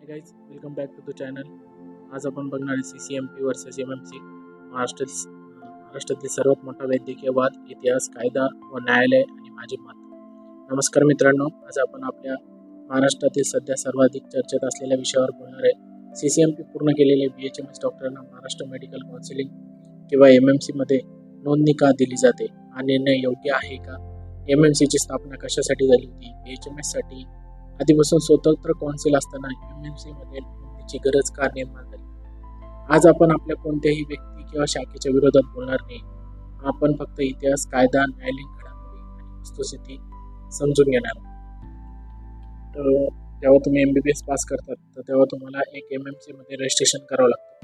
हे guys welcome back to the channel. आज आपण बघणार आहे CCMP वर्सेस MMC, महाराष्ट्रातील सर्वात मोठा वैद्यकीय वाद, इतिहास, कायदा व न्यायालय आणि माझे मत. नमस्कार मित्रांनो, आज आपण आपल्या महाराष्ट्रातील सध्या सर्वाधिक चर्चेत असलेल्या विषयावर बोलणार आहे. CCMP पूर्ण केलेले BHMS डॉक्टरांना महाराष्ट्र मेडिकल काउन्सिलिंग किंवा MMC मध्ये नोंदणी का दिली जाते? हा निर्णय योग्य आहे का? MMC ची स्थापना कशासाठी झाली होती? BHMS साठी आधीपासून स्वतंत्र कौन्सिल असताना MMC मध्ये नोंदणीची गरज का निर्माण झाली? आज आपण आपल्या कोणत्याही व्यक्ती किंवा शाखेच्या विरोधात बोलणार नाही. आपण फक्त इतिहास, कायदा, न्यायालयीन घडामोडी आणि वस्तुस्थिती समजून घेणार. तर जेव्हा तुम्ही MBBS पास करतात तर तेव्हा तुम्हाला एक MMC मध्ये रजिस्ट्रेशन करावं लागतं,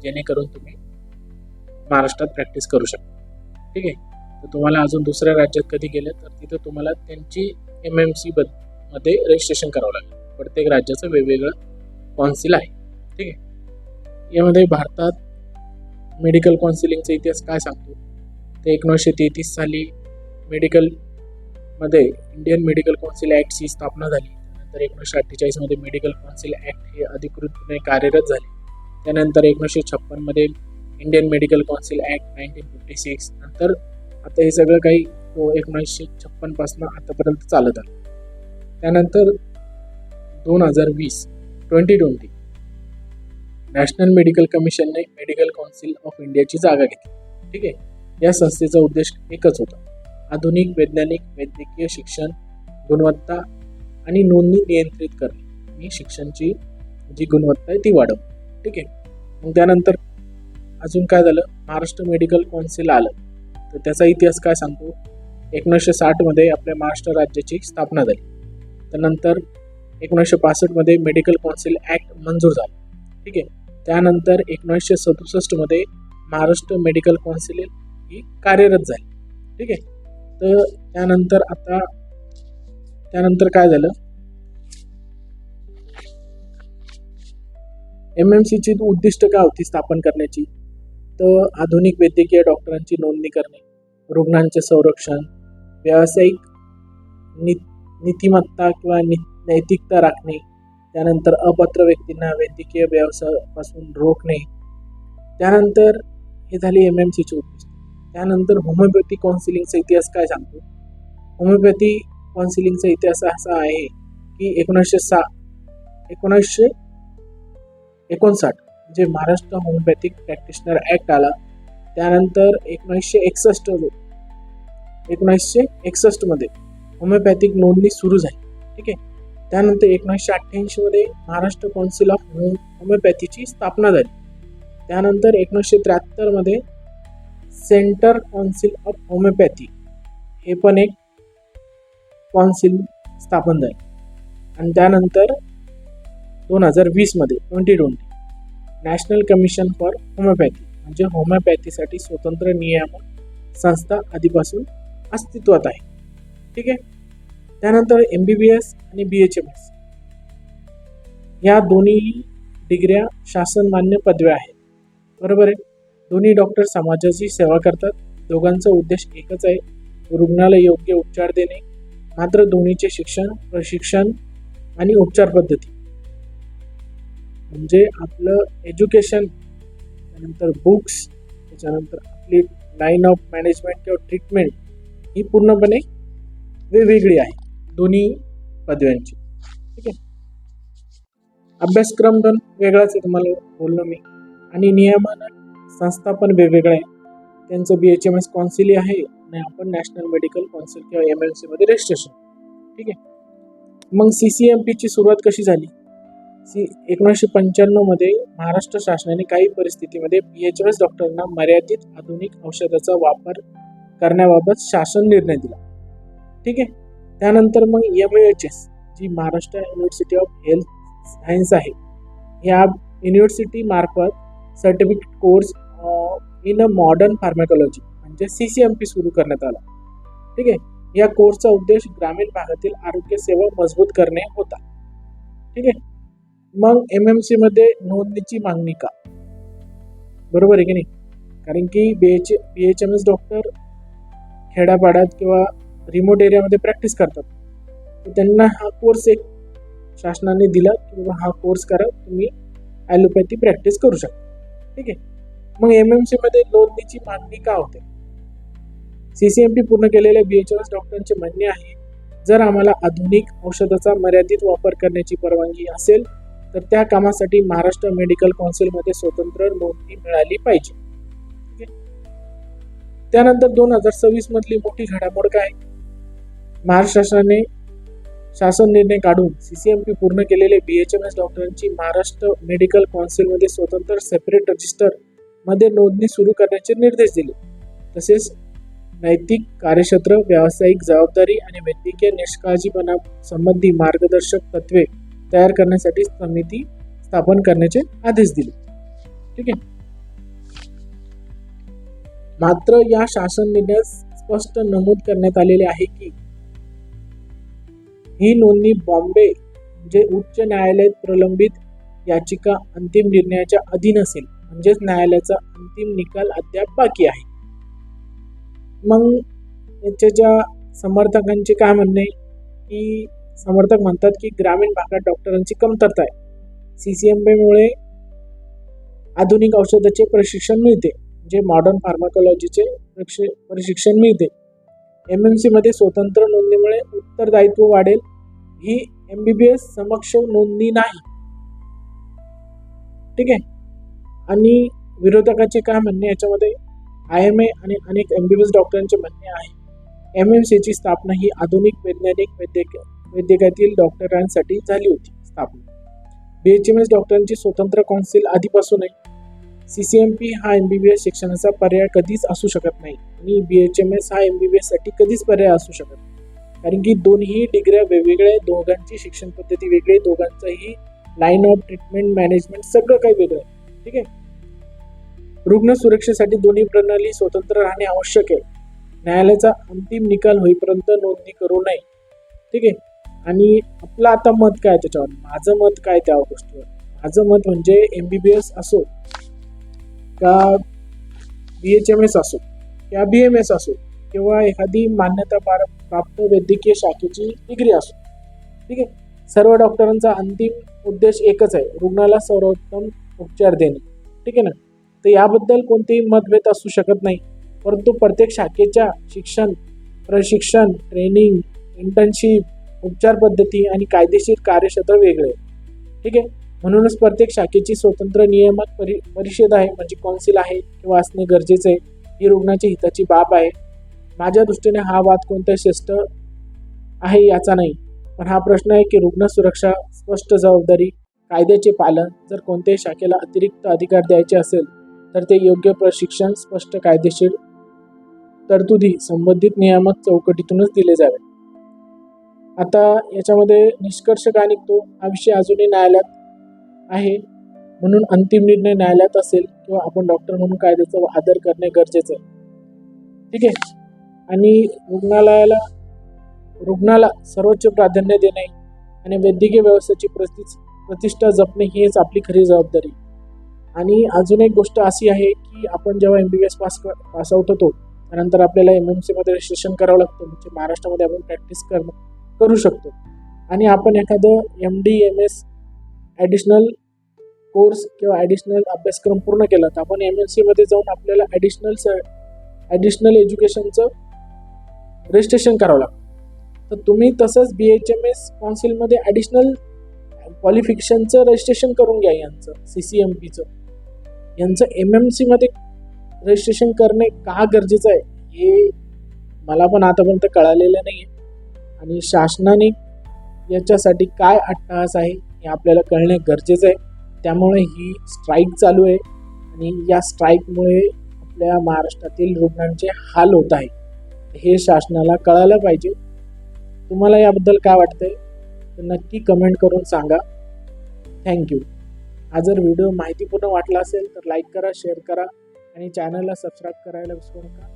जेणेकरून तुम्ही महाराष्ट्रात प्रॅक्टिस करू शकता. ठीक आहे. तर तुम्हाला अजून दुसऱ्या राज्यात कधी गेलं तर तिथं तुम्हाला त्यांची MMC मध्ये रजिस्ट्रेशन करावं लागेल. प्रत्येक राज्याचं वेगवेगळं काउन्सिल आहे. ठीक आहे. यामध्ये भारतात मेडिकल काउन्सिलिंगचा इतिहास काय सांगतो? ते 1933 साली मेडिकलमध्ये इंडियन मेडिकल काउन्सिल ॲक्टची स्थापना झाली. त्यानंतर 1948 मध्ये मेडिकल काउन्सिल ॲक्ट हे अधिकृतपणे कार्यरत झाले. त्यानंतर 1956 मध्ये इंडियन मेडिकल काउन्सिल ॲक्ट 1956. नंतर आता हे सगळं काही 1956 पासून आतापर्यंत चालत आलं. त्यानंतर 2020 नॅशनल मेडिकल कमिशनने मेडिकल काउन्सिल ऑफ इंडियाची जागा घेतली. ठीक आहे. या संस्थेचा उद्देश एकच होता, आधुनिक वैज्ञानिक वैद्यकीय शिक्षण गुणवत्ता आणि नोंदणी नियंत्रित करणे आणि शिक्षणाची जी गुणवत्ता आहे ती वाढवणे. ठीक आहे. मग त्यानंतर अजून काय झालं? महाराष्ट्र मेडिकल काउन्सिल आलं. तर त्याचा इतिहास काय सांगतो? 1960 मध्ये आपल्या महाराष्ट्र राज्याची स्थापना झाली. त्यानंतर 1965 मध्ये मेडिकल काउन्सिल ॲक्ट मंजूर झाला. ठीक आहे. त्यानंतर 1967 मध्ये महाराष्ट्र मेडिकल काउन्सिल ही कार्यरत झाली. ठीक आहे. तर त्यानंतर काय झालं? MMC ची उद्दिष्ट काय होती स्थापन करण्याची? तर आधुनिक वैद्यकीय डॉक्टरांची नोंदणी करणे, रुग्णांचे संरक्षण, व्यावसायिक नीतिमत्ता किंवा नैतिकता राखणे, त्यानंतर अपात्र व्यक्तींना वैद्यकीय व्यवसायापासून रोखणे. त्यानंतर हे झाले MMC चे उद्दिष्ट. त्यानंतर होमिओपॅथी काउन्सिलिंगचा इतिहास काय सांगतो? होमिओपॅथी काउन्सिलिंगचा इतिहास असा आहे की 1959 जे महाराष्ट्र होमिओपॅथिक प्रॅक्टिशनर ॲक्ट आला. त्यानंतर 1961 मध्ये होमिओपॅथिक नोंदणी सुरू झाली. ठीक आहे. त्यानंतर 1988 मध्ये महाराष्ट्र काउन्सिल ऑफ होमिओपॅथीची स्थापना झाली. त्यानंतर 1973 मध्ये सेंटर काउन्सिल ऑफ होमिओपॅथी हे पण एक काउन्सिल स्थापन झाले. आणि त्यानंतर 2020 मध्ये नॅशनल कमिशन फॉर होमिओपॅथी म्हणजे होमिओपॅथीसाठी स्वतंत्र नियामक संस्था आधीपासून अस्तित्वात आहे. ठीक आहे. त्यानंतर MBBS आणि BHMS या दोन्ही डिग्र्या शासन मान्य पदव्या आहेत. बरोबर आहे. दोन्ही डॉक्टर समाजाची सेवा करतात. दोघांचा उद्देश एकच आहे, रुग्णाला योग्य उपचार देणे. मात्र दोन्हीचे शिक्षण, प्रशिक्षण आणि उपचार पद्धती म्हणजे आपलं एज्युकेशन, त्यानंतर बुक्स, त्याच्यानंतर आपली लाईन ऑफ मॅनेजमेंट किंवा ट्रीटमेंट ही पूर्णपणे वेगवेगळी आहे दोन्ही पदव्यांची. ठीक आहे. अभ्यासक्रम पण वेगळाच आहे, तुम्हाला बोललो मी, आणि नियमन संस्था पण वेगवेगळ्या आहे. त्यांचं BHMS काउन्सिल आहे आणि आपण नॅशनल मेडिकल काउन्सिल किंवा MMC मध्ये रजिस्ट्रेशन. ठीक आहे. मग CCMP ची सुरुवात कशी झाली? 1995 मध्ये महाराष्ट्र शासनाने काही परिस्थितीमध्ये BHMS डॉक्टरांना मर्यादित आधुनिक औषधाचा वापर करण्याबाबत शासन निर्णय दिला. ठीक आहे. त्यानंतर मग MAHS जी Maharashtra university of health science आहे, ह्या युनिव्हर्सिटी मार्फत certificate course in a modern pharmacology म्हणजे CCMP सुरू करण्यात आला. ठीक आहे. या कोर्सचा उद्देश ग्रामीण भागातील आरोग्य सेवा मजबूत करणे होता. ठीक आहे. मग MMC मध्ये नोंदणीची मागणी का? बरोबर आहे की नाही? कारण की BHMS डॉक्टर खेड्यापाड्यात किंवा रिमोट एरियामध्ये प्रॅक्टिस करतात, तर त्यांना हा कोर्स एक शासनाने दिलं की बाबा हा कोर्स करा, तुम्ही ॲलोपॅथी प्रॅक्टिस करू शकता. ठीक आहे. मग MMC मध्ये नोंदणीची मागणी का होते? CCMP पूर्ण केलेल्या BHMS डॉक्टरांचे म्हणणे आहे, जर आम्हाला आधुनिक औषधाचा मर्यादित वापर करण्याची परवानगी असेल तर त्या कामासाठी महाराष्ट्र मेडिकल काउन्सिलमध्ये स्वतंत्र नोंदणी मिळाली पाहिजे. त्यानंतर 2026 मधली मोठी घडामोड काय? महाराष्ट्र शासनाने शासन निर्णय काढून CCMP पूर्ण केलेले BHMS डॉक्टरांची महाराष्ट्र मेडिकल काउन्सिलमध्ये स्वतंत्र सेपरेट रजिस्टर मध्ये नोंदणी सुरू करण्याचे निर्देश दिले. तसेच नैतिक कार्यक्षेत्र, व्यावसायिक जबाबदारी आणि वैद्यकीय निष्काळजीपणा संबंधी मार्गदर्शक तत्वे तयार करण्यासाठी समिती स्थापन करण्याचे आदेश दिले. ठीक आहे. मात्र या शासन निर्णयात स्पष्ट नमूद करण्यात आलेले आहे की ही नोंदणी बॉम्बे म्हणजे उच्च न्यायालयात प्रलंबित याचिका अंतिम निर्णयाच्या अधीन असेल, म्हणजेच न्यायालयाचा अंतिम निकाल अद्याप बाकी आहे. मग याच्या ज्या समर्थकांचे काय म्हणणे की समर्थक म्हणतात की ग्रामीण भागात डॉक्टरांची कमतरता आहे. CCMP मुळे आधुनिक औषधाचे प्रशिक्षण मिळते, म्हणजे मॉडर्न फार्माकोलॉजीचे प्रशिक्षण मिळते. MMC मध्ये स्वतंत्र नोंदणीमुळे उत्तरदायित्व वाढेल. ही MBBS समक्ष नोंदणी नाही. ठीक आहे. आणि विरोधकाचे काय म्हणणे याच्यामध्ये IMA आणि अनेक MBBS डॉक्टरांचे म्हणणे आहे, MMC ची स्थापना ही आधुनिक वैज्ञानिक वैद्यकातील डॉक्टरांसाठी झाली होती स्थापना. BHMS डॉक्टरांची स्वतंत्र काउन्सिल आधीपासून आहे. CCMP हा MBBS शिक्षणाचा पर्याय कधीच असू शकत नाही आणि BHMS हा MBBS साठी कधीच पर्याय असू शकत नाही, कारण की दोन्ही डिग्र्या वेगवेगळ्या, दोघांची शिक्षण पद्धती वेगळी, दोघांचंही लाईन ऑफ ट्रीटमेंट, मॅनेजमेंट सगळं काही वेगळं आहे. ठीक आहे. रुग्ण सुरक्षेसाठी दोन्ही प्रणाली स्वतंत्र राहणे आवश्यक आहे. न्यायालयाचा अंतिम निकाल होईपर्यंत नोंदणी करू नये. ठीक आहे. आणि आपलं आता मत काय त्याच्यावर? माझं मत काय त्या गोष्टीवर? माझं मत म्हणजे MBBS असो का BHMS असो किंवा BMS असो किंवा एखादी मान्यता प्राप्त वैद्यकीय शाखेची डिग्री असो, ठीक आहे, सर्व डॉक्टरांचा अंतिम उद्देश एकच आहे, रुग्णाला सर्वोत्तम उपचार देणे. ठीक आहे ना. तर याबद्दल कोणतेही मतभेद असू शकत नाही, परंतु प्रत्येक शाखेच्या शिक्षण, प्रशिक्षण, ट्रेनिंग, इंटर्नशिप, उपचार पद्धती आणि कायदेशीर कार्यक्षेत्र वेगळे आहे. ठीक आहे. म्हणूनच प्रत्येक शाखेची स्वतंत्र नियामक परिषद आहे, म्हणजे काउन्सिल आहे किंवा असणे गरजेचे आहे. ही रुग्णाच्या हिताची बाब आहे. माझ्या दृष्टीने हा वाद कोणत्या श्रेष्ठ आहे याचा नाही, पण हा प्रश्न आहे की रुग्ण सुरक्षा, स्पष्ट जबाबदारी, कायद्याचे पालन. जर कोणत्याही शाखेला अतिरिक्त अधिकार द्यायचे असेल तर ते योग्य प्रशिक्षण, स्पष्ट कायदेशीर तरतुदी संबंधित नियामक चौकटीतूनच दिले जावे. आता याच्यामध्ये निष्कर्ष काय निघतो? हा विषय अजूनही न्यायालयात आहे, म्हणून अंतिम निर्णय न्यायालयात असेल किंवा आपण डॉक्टर म्हणून कायद्याचा आदर करणे गरजेचं आहे. ठीक आहे. आणि रुग्णाला सर्वोच्च प्राधान्य देणे आणि वैद्यकीय व्यवस्थेची प्रतिष्ठा जपणे हीच आपली खरी जबाबदारी. आणि अजून एक गोष्ट अशी आहे की आपण जेव्हा MBBS पास आउट होतो त्यानंतर आपल्याला MMC मध्ये रजिस्ट्रेशन करावं लागतं, म्हणजे महाराष्ट्रामध्ये आपण प्रॅक्टिस करू शकतो. आणि आपण एखादं MD MS ॲडिशनल कोर्स किंवा ॲडिशनल अभ्यासक्रम पूर्ण केला तर आपण MMC मध्ये जाऊन आपल्याला ॲडिशनल एज्युकेशनचं रजिस्ट्रेशन करावं लागतं. तर तुम्ही तसंच BHMS काउन्सिलमध्ये ॲडिशनल क्वालिफिकेशनचं रजिस्ट्रेशन करून घ्या. यांचं CCMPचं यांचं MMC मध्ये रजिस्ट्रेशन करणे का गरजेचं आहे हे मला पण आतापर्यंत कळालेलं नाही आहे. आणि शासनाने याच्यासाठी काय अट्टहास आहे हे आपल्याला कळणे गरजेचं आहे. त्यामुळे ही स्ट्राईक चालू आहे आणि या स्ट्राईकमुळे आपल्या महाराष्ट्रातील रुग्णांचे हाल होत आहे, हे शासनाला कळायला पाहिजे. तुम्हाला याबद्दल काय वाटतंय तर नक्की कमेंट करून सांगा. थँक्यू. हा जर व्हिडिओ माहितीपूर्ण वाटला असेल तर लाईक करा, शेअर करा आणि चॅनलला सबस्क्राईब करायला विसरू नका.